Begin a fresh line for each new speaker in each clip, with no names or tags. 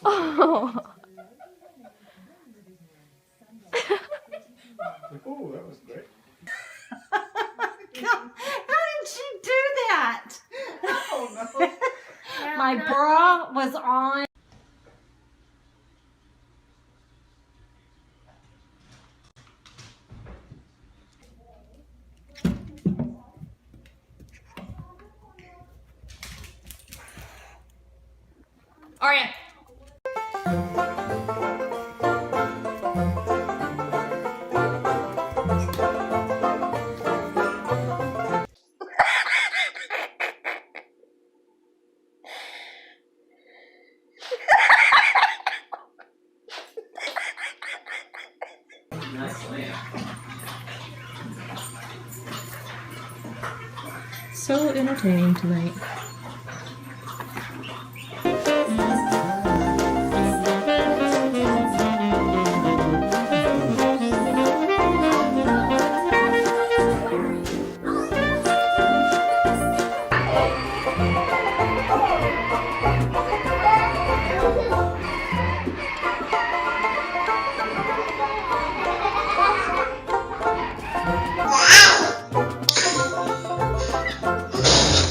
Oh.
Oh, that was great.
How did she do that?
Oh no.
My bra was on.
Aria.
So entertaining tonight.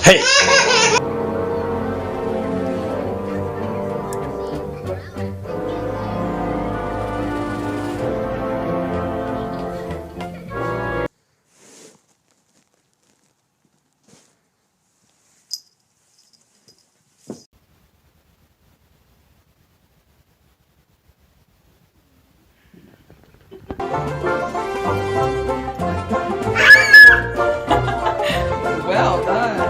Hey.
Well done.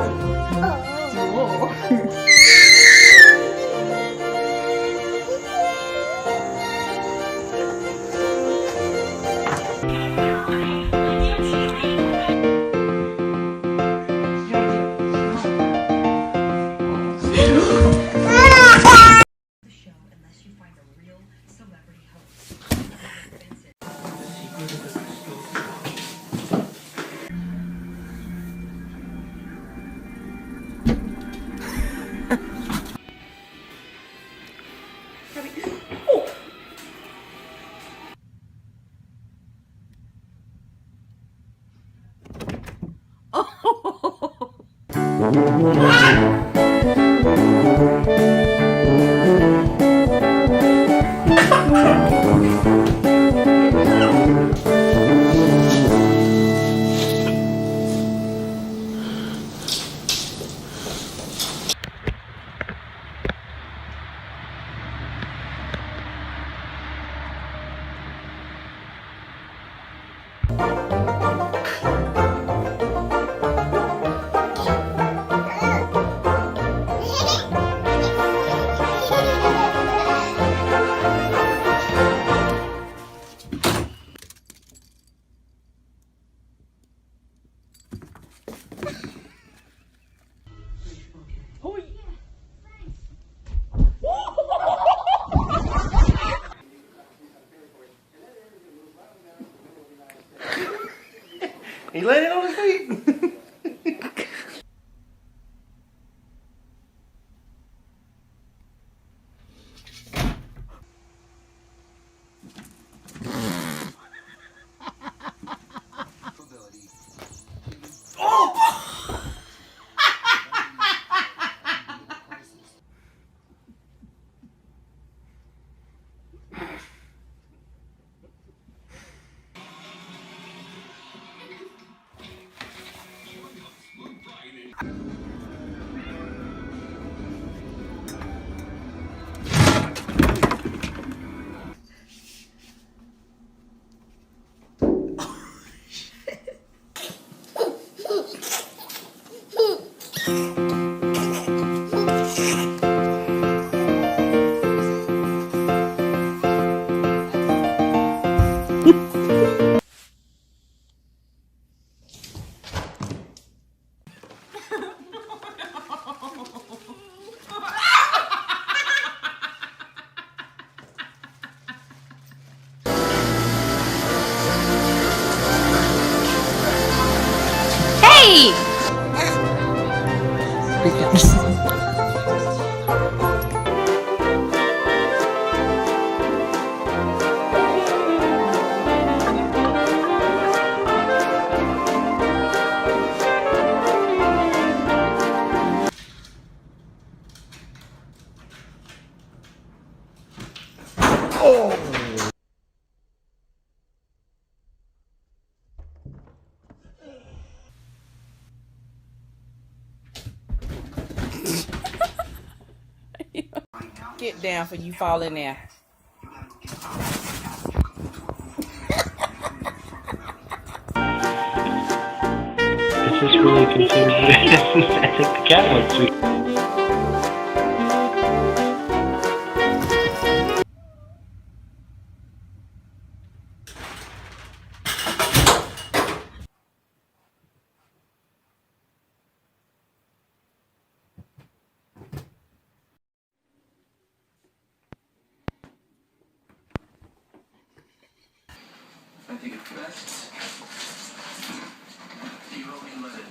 He landed on his feet.
Hey!
Get down for you fall in there.
Is this really considered? I think the cat looks sweet.
I think it's best. You wrote me a letter.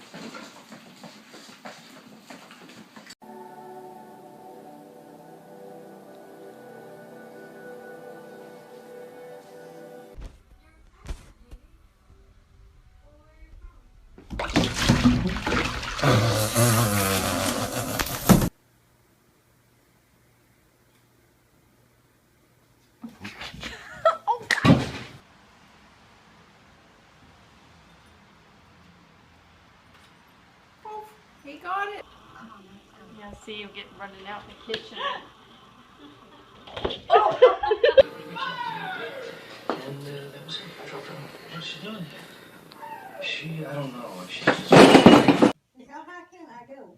He got it.
Yeah, see you getting running out in the kitchen.
And that was it. I dropped her off. What's she doing here? I don't know. She's just...
How high can I go?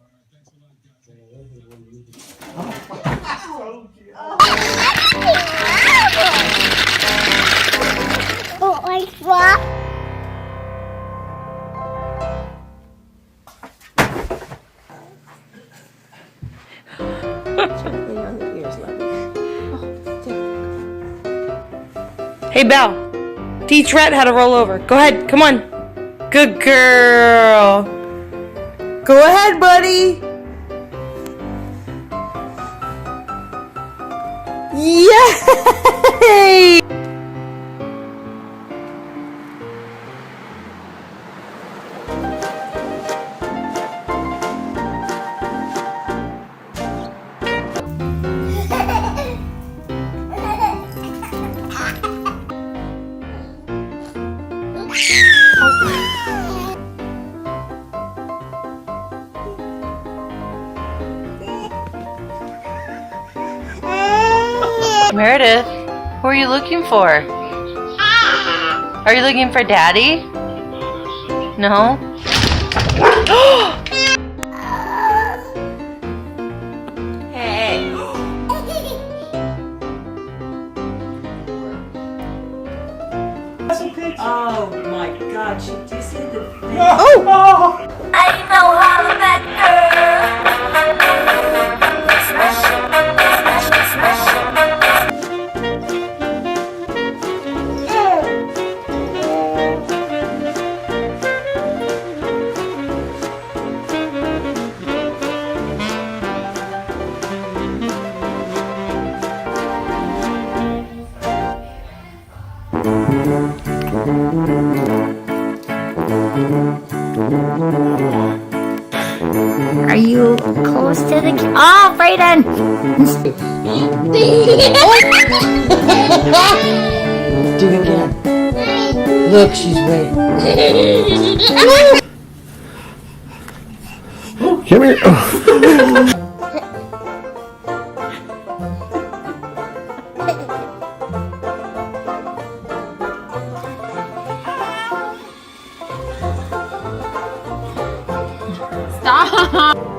Hey, Belle. Teach Rhett how to roll over. Go ahead. Come on. Good girl. Go ahead, buddy. Yay! Meredith, who are you looking for? Are you looking for Daddy? No? Hey.
Oh my God! Do you see the thing?
Oh!
I know how to bet smash it, smash it, smash it. Are you close to the oh, Brayden!
Do it again. Look, she's waiting.
Come here.
Stop!